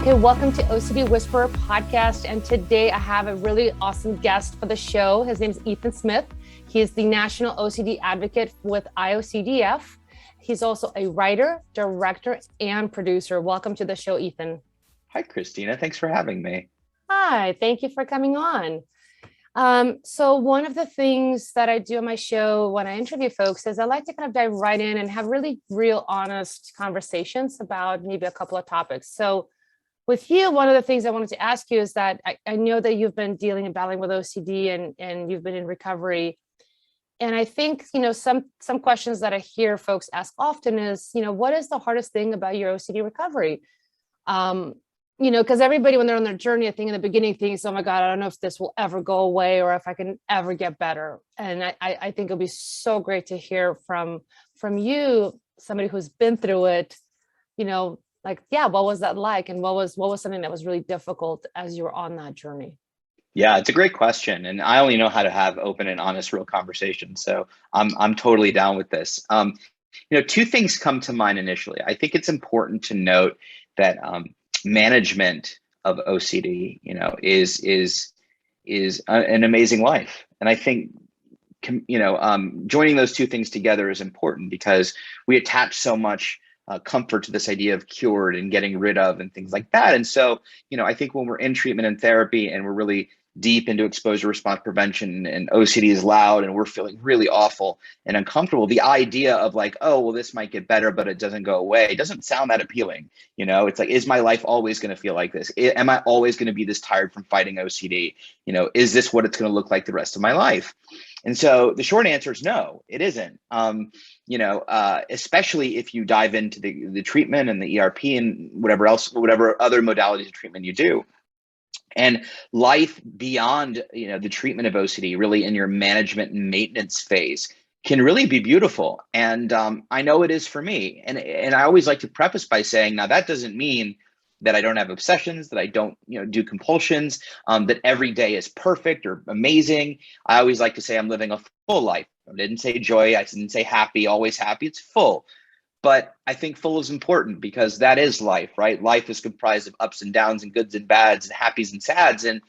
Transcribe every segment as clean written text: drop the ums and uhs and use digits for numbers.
Okay, welcome to OCD Whisperer Podcast. And today I have a really awesome guest for the show. His name is Ethan Smith. He is the National OCD Advocate with IOCDF. He's also a writer, director, and producer. Welcome to the show, Ethan. Hi, Christina. Thanks for having me. Hi, thank you for coming on. So one of the things that I do on my show when I interview folks is I like to kind of dive right in and have really real, honest conversations about maybe a couple of topics. So with you, one of the things I wanted to ask you is that I know that you've been dealing and battling with OCD and you've been in recovery. And I think, some questions that I hear folks ask often is, what is the hardest thing about your OCD recovery? Because everybody, when they're on their journey, I think in the beginning thinks, oh my God, I don't know if this will ever go away or if I can ever get better. And I think it'll be so great to hear from you, somebody who's been through it, what was that like? And what was something that was really difficult as you were on that journey? Yeah, it's a great question. And I only know how to have open and honest, real conversations. So I'm totally down with this. Two things come to mind initially. I think it's important to note that management of OCD, is an amazing life. And I think, joining those two things together is important because we attach so much comfort to this idea of cured and getting rid of and things like that. And so, I think when we're in treatment and therapy and we're really deep into exposure response prevention and OCD is loud and we're feeling really awful and uncomfortable, the idea of like, oh, well, this might get better, but it doesn't go away, it doesn't sound that appealing. It's like, is my life always going to feel like this? Am I always going to be this tired from fighting OCD? Is this what it's going to look like the rest of my life? And so the short answer is no, it isn't. Especially if you dive into the treatment and the ERP and whatever other modalities of treatment you do. And life beyond, the treatment of OCD, really in your management and maintenance phase, can really be beautiful. And I know it is for me. And I always like to preface by saying, now that doesn't mean that I don't have obsessions, that I don't, do compulsions, that every day is perfect or amazing. I always like to say I'm living a full life. I didn't say joy. I didn't say happy, always happy. It's full. But I think full is important because that is life, right? Life is comprised of ups and downs and goods and bads and happies and sads. And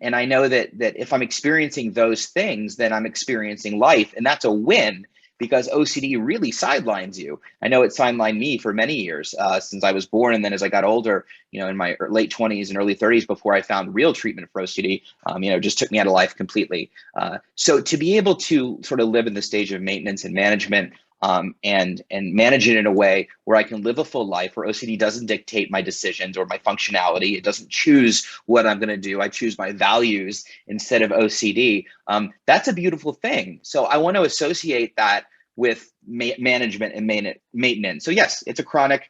I know that if I'm experiencing those things, then I'm experiencing life. And that's a win because OCD really sidelines you. I know it sidelined me for many years since I was born. And then as I got older, in my late 20s and early 30s, before I found real treatment for OCD, just took me out of life completely. So to be able to sort of live in the stage of maintenance and management, and manage it in a way where I can live a full life, where OCD doesn't dictate my decisions or my functionality. It doesn't choose what I'm going to do. I choose my values instead of OCD. That's a beautiful thing. So I want to associate that with management and maintenance. So yes, it's a chronic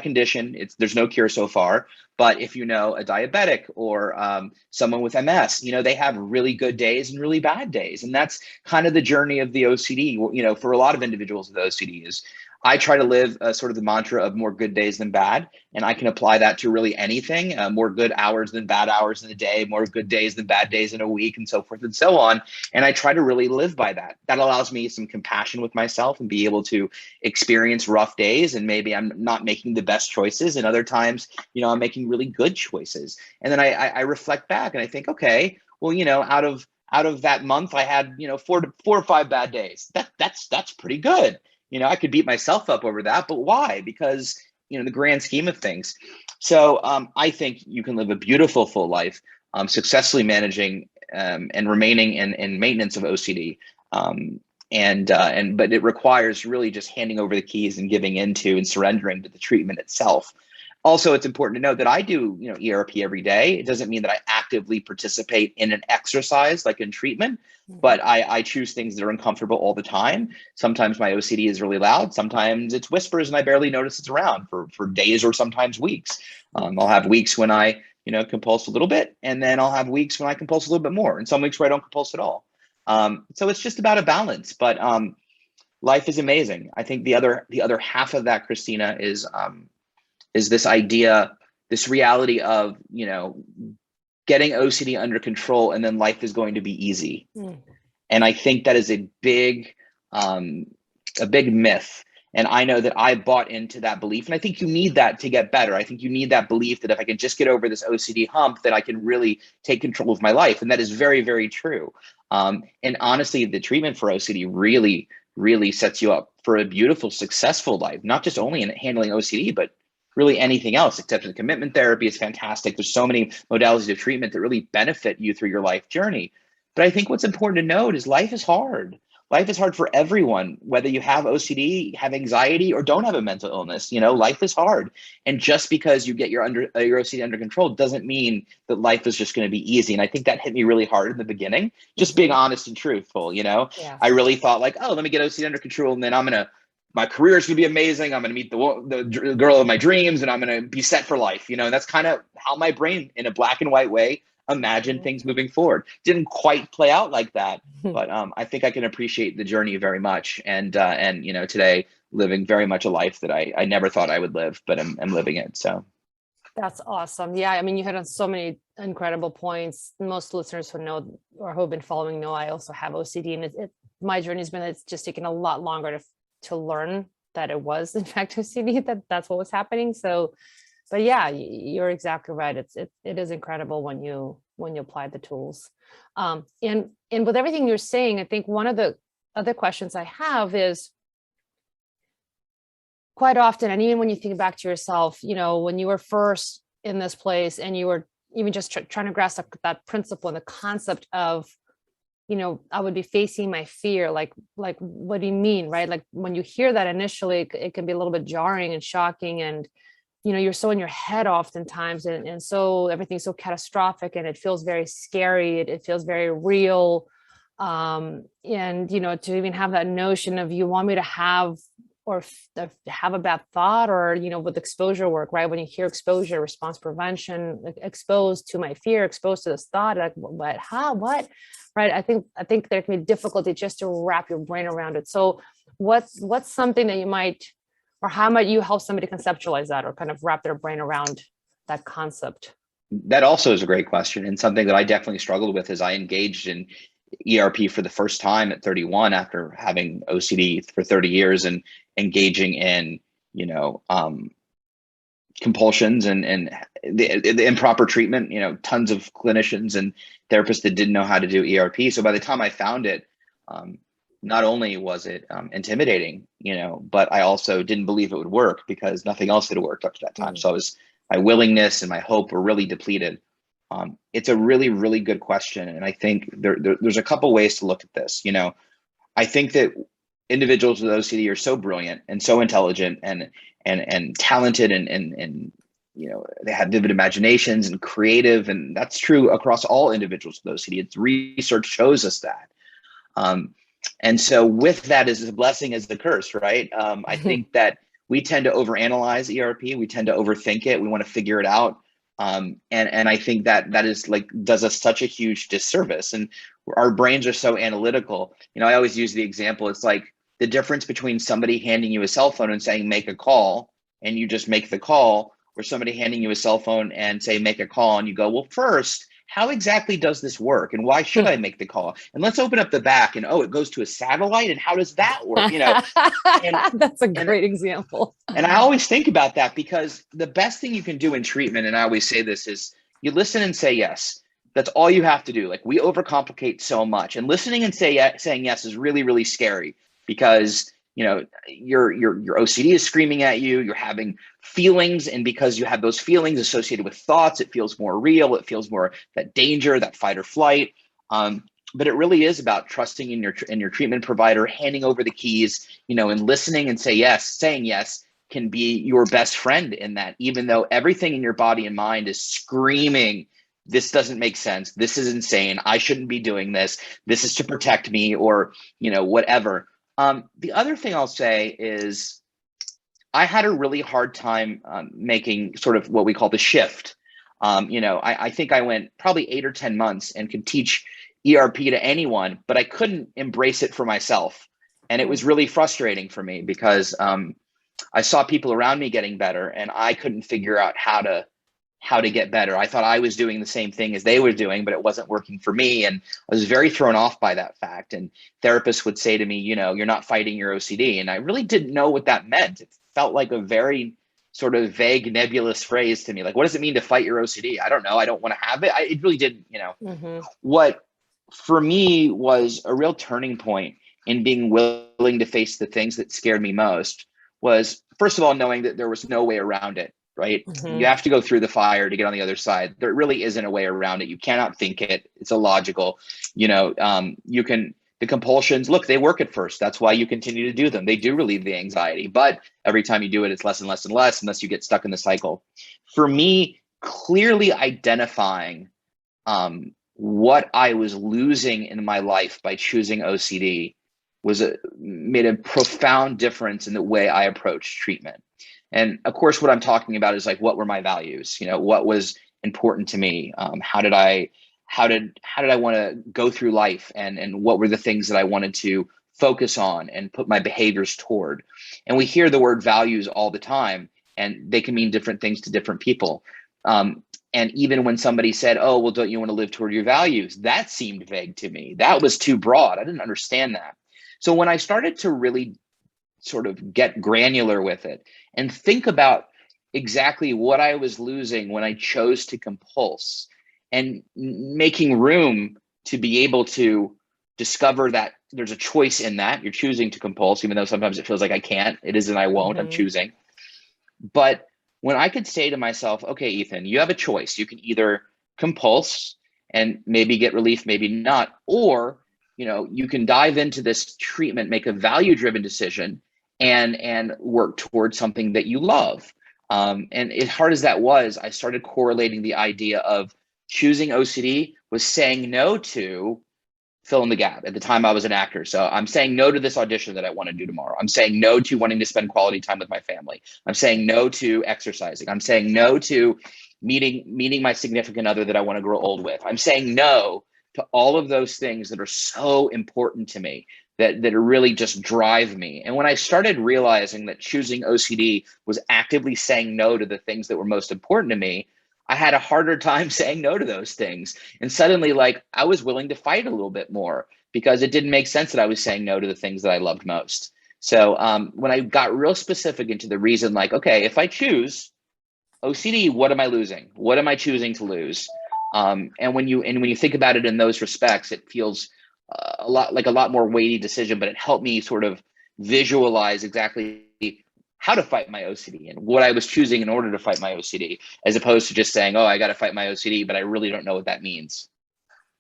condition. There's no cure so far. But if a diabetic or someone with MS, they have really good days and really bad days. And that's kind of the journey of the OCD, for a lot of individuals with OCD is I try to live sort of the mantra of more good days than bad. And I can apply that to really anything, more good hours than bad hours in a day, more good days than bad days in a week, and so forth and so on. And I try to really live by that. That allows me some compassion with myself and be able to experience rough days. And maybe I'm not making the best choices. And other times, I'm making really good choices. And then I reflect back and I think, okay, well, out of that month, I had, 4 or 5 bad days. That's pretty good. I could beat myself up over that, but why? Because, the grand scheme of things. So I think you can live a beautiful full life, successfully managing and remaining in maintenance of OCD. But it requires really just handing over the keys and giving into and surrendering to the treatment itself. Also, it's important to note that I do, ERP every day. It doesn't mean that I actively participate in an exercise like in treatment, but I choose things that are uncomfortable all the time. Sometimes my OCD is really loud. Sometimes it's whispers and I barely notice it's around for days or sometimes weeks. I'll have weeks when I, compulse a little bit, and then I'll have weeks when I compulse a little bit more, and some weeks where I don't compulse at all. So it's just about a balance, but life is amazing. I think the other half of that, Christina, is this idea, this reality of, getting OCD under control and then life is going to be easy. And I think that is a big myth. And I know that I bought into that belief. And I think you need that to get better. I think you need that belief that if I can just get over this OCD hump, that I can really take control of my life. And that is very, very true. And honestly, the treatment for OCD really, really sets you up for a beautiful, successful life, not just only in handling OCD, but really anything else. Acceptance commitment therapy is fantastic. There's so many modalities of treatment that really benefit you through your life journey. But I think what's important to note is life is hard. Life is hard for everyone, whether you have OCD, have anxiety, or don't have a mental illness. Life is hard. And just because you get your OCD under control doesn't mean that life is just going to be easy. And I think that hit me really hard in the beginning, just being honest and truthful. Yeah. I really thought like, oh, let me get OCD under control, and then my career is going to be amazing. I'm going to meet the girl of my dreams, and I'm going to be set for life. And that's kind of how my brain, in a black and white way, imagined things moving forward. Didn't quite play out like that, but I think I can appreciate the journey very much. And today living very much a life that I never thought I would live, but I'm living it. So that's awesome. Yeah, I mean, you hit on so many incredible points. Most listeners who know or who have been following know I also have OCD, and my journey has been, it's just taken a lot longer to learn that it was in fact OCD, that's what was happening. So, but yeah, you're exactly right. It is incredible when you apply the tools. And with everything you're saying, I think one of the other questions I have is, quite often, and even when you think back to yourself, when you were first in this place and you were even just trying to grasp that principle and the concept of, I would be facing my fear, like, what do you mean, right? Like when you hear that initially, it can be a little bit jarring and shocking, and you're so in your head oftentimes, and so everything's so catastrophic, and it feels very scary. It feels very real. And, to even have that notion of, you want me to have or have a bad thought, or, with exposure work, right? When you hear exposure, response prevention, like, exposed to my fear, exposed to this thought, like, what, how, what, right? I think there can be difficulty just to wrap your brain around it. So what's something that you might, or how might you help somebody conceptualize that, or kind of wrap their brain around that concept? That also is a great question, and something that I definitely struggled with as I engaged in ERP for the first time at 31 after having OCD for 30 years and engaging in, compulsions and the improper treatment, tons of clinicians and therapists that didn't know how to do ERP. So by the time I found it, not only was it intimidating, but I also didn't believe it would work because nothing else had worked up to that time. So my willingness and my hope were really depleted. It's a really, really good question. And I think there's a couple ways to look at this. I think that individuals with OCD are so brilliant and so intelligent and talented and they have vivid imaginations and creative. And that's true across all individuals with OCD. It's research shows us that. And so with that is the blessing is the curse, right? I think that we tend to overanalyze ERP. We tend to overthink it. We want to figure it out. And I think that is does us such a huge disservice, and our brains are so analytical. I always use the example. It's like the difference between somebody handing you a cell phone and saying, make a call, and you just make the call, or somebody handing you a cell phone and say, make a call. And you go, well, first, how exactly does this work? And why should I make the call? And let's open up the back and, it goes to a satellite. And how does that work? And that's a great example. And I always think about that because the best thing you can do in treatment, and I always say this, is you listen and say yes. That's all you have to do. Like, we overcomplicate so much, and listening and saying yes is really, really scary because your OCD is screaming at you. You're having feelings, and because you have those feelings associated with thoughts, it feels more real. It feels more that danger, that fight or flight. But it really is about trusting in your treatment provider, handing over the keys, and listening and saying yes can be your best friend in that, even though everything in your body and mind is screaming, this doesn't make sense. This is insane. I shouldn't be doing this. This is to protect me, or, whatever. The other thing I'll say is I had a really hard time making sort of what we call the shift. I think I went probably 8 or 10 months and could teach ERP to anyone, but I couldn't embrace it for myself. And it was really frustrating for me because I saw people around me getting better, and I couldn't figure out how how to get better. I thought I was doing the same thing as they were doing, but it wasn't working for me. And I was very thrown off by that fact. And therapists would say to me, you're not fighting your OCD. And I really didn't know what that meant. It felt like a very sort of vague, nebulous phrase to me. Like, what does it mean to fight your OCD? I don't know. I don't want to have it. It really didn't, What for me was a real turning point in being willing to face the things that scared me most was, first of all, knowing that there was no way around it. Right? You have to go through the fire to get on the other side. There really isn't a way around it. You cannot think it. It's illogical. The compulsions, look, they work at first. That's why you continue to do them. They do relieve the anxiety, but every time you do it, it's less and less and less unless you get stuck in the cycle. For me, clearly identifying what I was losing in my life by choosing OCD made a profound difference in the way I approached treatment. And of course, what I'm talking about is like, what were my values? What was important to me? How did I want to go through life? And what were the things that I wanted to focus on and put my behaviors toward? And we hear the word values all the time, and they can mean different things to different people. And even when somebody said, oh, well, don't you want to live toward your values? That seemed vague to me. That was too broad. I didn't understand that. So when I started to really sort of get granular with it and think about exactly what I was losing when I chose to compulse, and making room to be able to discover that there's a choice in that. You're choosing to compulse, even though sometimes it feels like I can't. It isn't I won't, I'm choosing. But when I could say to myself, okay, Ethan, you have a choice. You can either compulse and maybe get relief, maybe not, or you can dive into this treatment, make a value-driven decision, and work towards something that you love. And as hard as that was, I started correlating the idea of choosing OCD was saying no to fill in the gap. At the time, I was an actor. So I'm saying no to this audition that I want to do tomorrow. I'm saying no to wanting to spend quality time with my family. I'm saying no to exercising. I'm saying no to meeting my significant other that I want to grow old with. I'm saying no to all of those things that are so important to me, that really just drive me. And when I started realizing that choosing OCD was actively saying no to the things that were most important to me, I had a harder time saying no to those things. And suddenly, I was willing to fight a little bit more because it didn't make sense that I was saying no to the things that I loved most. So when I got real specific into the reason, okay, if I choose OCD, what am I losing? What am I choosing to lose? And when you think about it in those respects, it feels a lot more weighty decision, but it helped me sort of visualize exactly how to fight my OCD and what I was choosing in order to fight my OCD, as opposed to just saying, oh, I got to fight my OCD, but I really don't know what that means.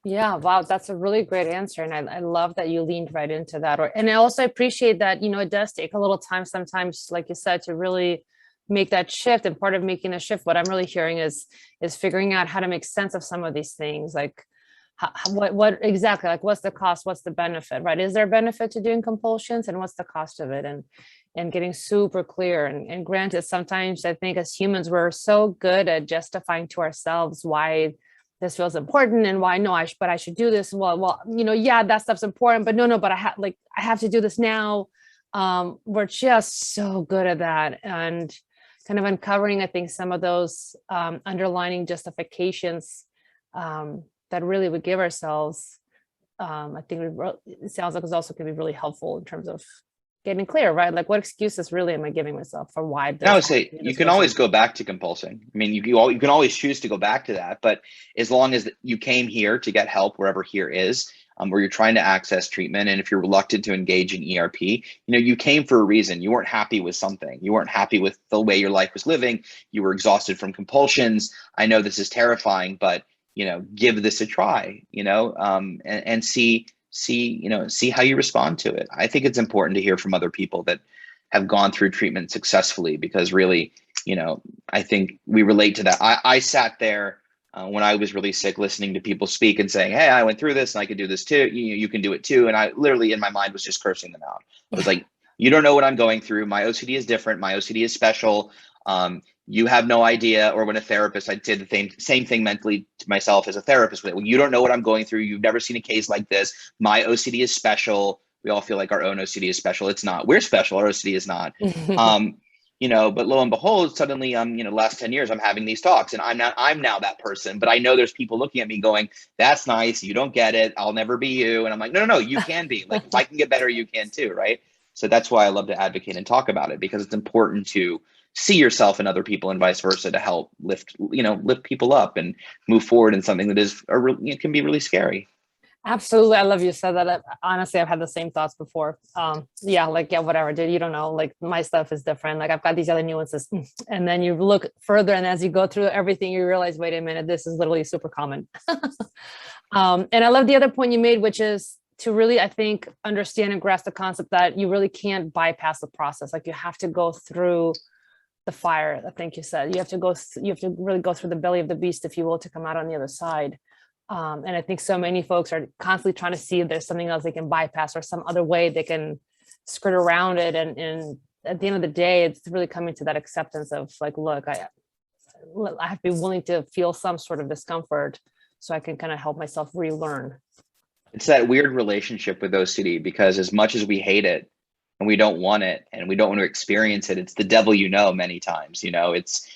Yeah, wow, that's a really great answer. And I love that you leaned right into that. And I also appreciate that, it does take a little time sometimes, like you said, to really make that shift. And part of making a shift, what I'm really hearing is figuring out how to make sense of some of these things. What exactly, what's the cost? What's the benefit, right? Is there a benefit to doing compulsions, and what's the cost of it? And getting super clear. And granted, sometimes I think as humans, we're so good at justifying to ourselves why this feels important and why but I should do this. Well, yeah, that stuff's important, but no, but I have to do this now. We're just so good at that, and kind of uncovering, I think, some of those underlining justifications that really would give ourselves. I think it sounds like it also can be really helpful in terms of getting clear, right? What excuses really am I giving myself for why this? I would say you can always go back to compulsing. I mean, you can always choose to go back to that, but as long as you came here to get help, wherever here is, where you're trying to access treatment, and if you're reluctant to engage in ERP, you came for a reason. You weren't happy with something. You weren't happy with the way your life was living. You were exhausted from compulsions. I know this is terrifying, but give this a try. And see how you respond to it. I think it's important to hear from other people that have gone through treatment successfully, because really, I think we relate to that. I sat there when I was really sick, listening to people speak and saying, hey, I went through this and I could do this too. You can do it too. And I literally in my mind was just cursing them out. I was like, you don't know what I'm going through. My OCD is different. My OCD is special. You have no idea. Or when a therapist, I did the same thing mentally to myself as a therapist. Well, you don't know what I'm going through. You've never seen a case like this. My OCD is special. We all feel like our own OCD is special. It's not. We're special. Our OCD is not. but lo and behold, suddenly, last 10 years, I'm having these talks and I'm now that person, but I know there's people looking at me going, that's nice. You don't get it. I'll never be you. And I'm like, no, you can be. Like, if I can get better, you can too. Right. So that's why I love to advocate and talk about it, because it's important to see yourself in other people and vice versa to help lift people up and move forward in something that is can be really scary. Absolutely. I love you said that. Honestly, I've had the same thoughts before. Whatever, dude, you don't know, like my stuff is different. Like I've got these other nuances. And then you look further, and as you go through everything, you realize, wait a minute, this is literally super common. And I love the other point you made, which is to really, I think, understand and grasp the concept that you really can't bypass the process. Like you have to go through the fire. I think you said you have to really go through the belly of the beast, if you will, to come out on the other side. And I think so many folks are constantly trying to see if there's something else they can bypass or some other way they can skirt around it. And at the end of the day, it's really coming to that acceptance of like, look, I have to be willing to feel some sort of discomfort so I can kind of help myself relearn. It's that weird relationship with OCD, because as much as we hate it and we don't want it and we don't want to experience it, it's the devil, many times, it's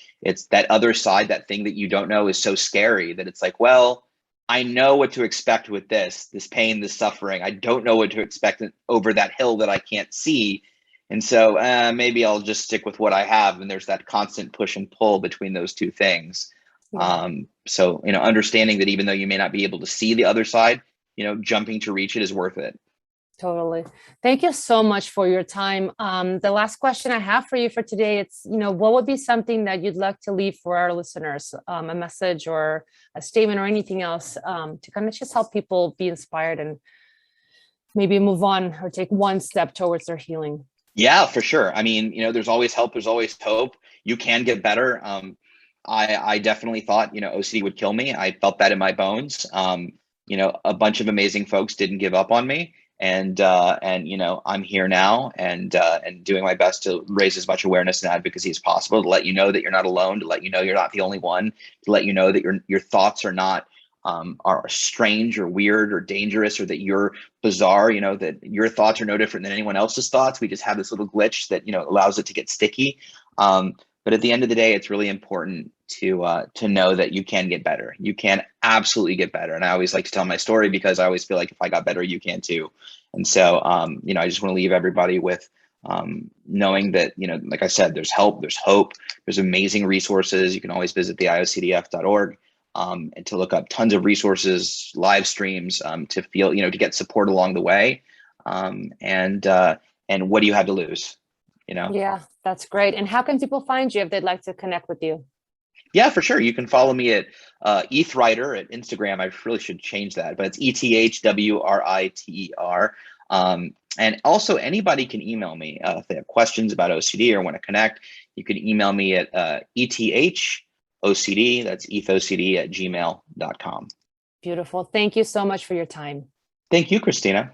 that other side, that thing that you don't know is so scary that it's like, well, I know what to expect with this pain, this suffering. I don't know what to expect over that hill that I can't see. And so maybe I'll just stick with what I have. And there's that constant push and pull between those two things. Yeah. So, understanding that even though you may not be able to see the other side, jumping to reach it is worth it. Totally. Thank you so much for your time. The last question I have for you for today, it's, what would be something that you'd like to leave for our listeners, a message or a statement or anything else to kind of just help people be inspired and maybe move on or take one step towards their healing? Yeah, for sure. I mean, there's always help. There's always hope. You can get better. I definitely thought, OCD would kill me. I felt that in my bones. A bunch of amazing folks didn't give up on me. And I'm here now and doing my best to raise as much awareness and advocacy as possible, to let you know that you're not alone, to let you know you're not the only one, to let you know that your thoughts are not are strange or weird or dangerous, or that you're bizarre, that your thoughts are no different than anyone else's thoughts. We just have this little glitch that, allows it to get sticky. But at the end of the day, it's really important to know that you can get better. You can absolutely get better. And I always like to tell my story, because I always feel like if I got better, you can too. And so, I just want to leave everybody with knowing that, like I said, there's help, there's hope, there's amazing resources. You can always visit the IOCDF.org and to look up tons of resources, live streams, to feel, to get support along the way. And what do you have to lose? Yeah, that's great. And how can people find you if they'd like to connect with you? Yeah, for sure. You can follow me at ETHWriter at Instagram. I really should change that, but it's ETHWRITER. And also anybody can email me if they have questions about OCD or want to connect. You can email me at ETHOCD, that's ethocd@gmail.com. Beautiful. Thank you so much for your time. Thank you, Christina.